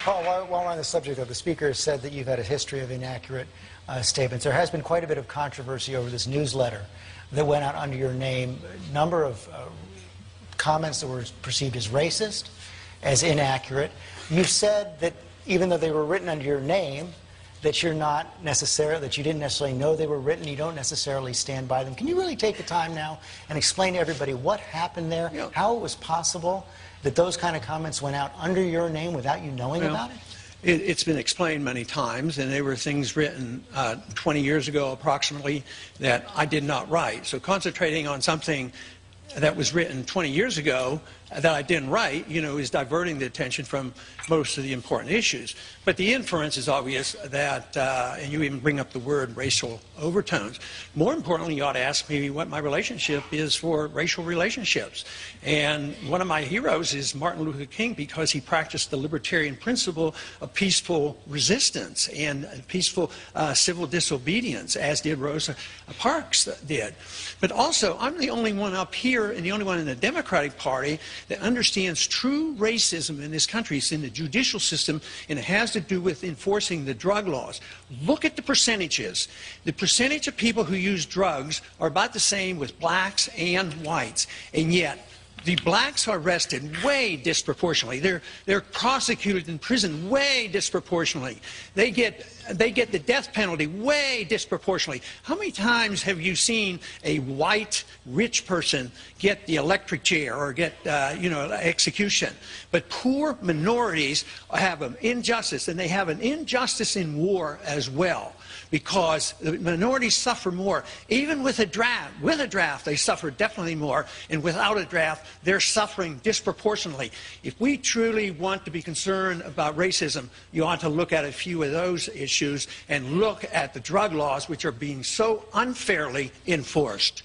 Paul, while we're on the subject of the speaker has said that you've had a history of inaccurate statements. There has been quite a bit of controversy over this newsletter that went out under your name. A number of comments that were perceived as racist, as inaccurate. You've said that even though they were written under your name, that you're not necessarily, that you didn't necessarily know they were written, you don't necessarily stand by them. Can you really take the time now and explain to everybody what happened there, how it was possible that those kind of comments went out under your name without you knowing about it? It's been explained many times, and there were things written 20 years ago approximately that I did not write. So concentrating on something that was written 20 years ago that I didn't write, is diverting the attention from most of the important issues. But the inference is obvious that, and you even bring up the word racial overtones. More importantly, you ought to ask me what my relationship is for racial relationships. And one of my heroes is Martin Luther King, because he practiced the libertarian principle of peaceful resistance and peaceful civil disobedience, as did Rosa Parks did. But also, I'm the only one up here and the only one in the Democratic Party that understands true racism in this country. It's in the judicial system, and it has to do with enforcing the drug laws. Look at the percentages. The percentage of people who use drugs are about the same with blacks and whites, and yet the blacks are arrested way disproportionately. They're prosecuted in prison way disproportionately. They get the death penalty way disproportionately. How many times have you seen a white rich person get the electric chair or get execution? But poor minorities have an injustice, and they have an injustice in war as well, because the minorities suffer more. Even with a draft, they suffer definitely more, and without a draft, they're suffering disproportionately. If we truly want to be concerned about racism, you ought to look at a few of those issues and look at the drug laws, which are being so unfairly enforced.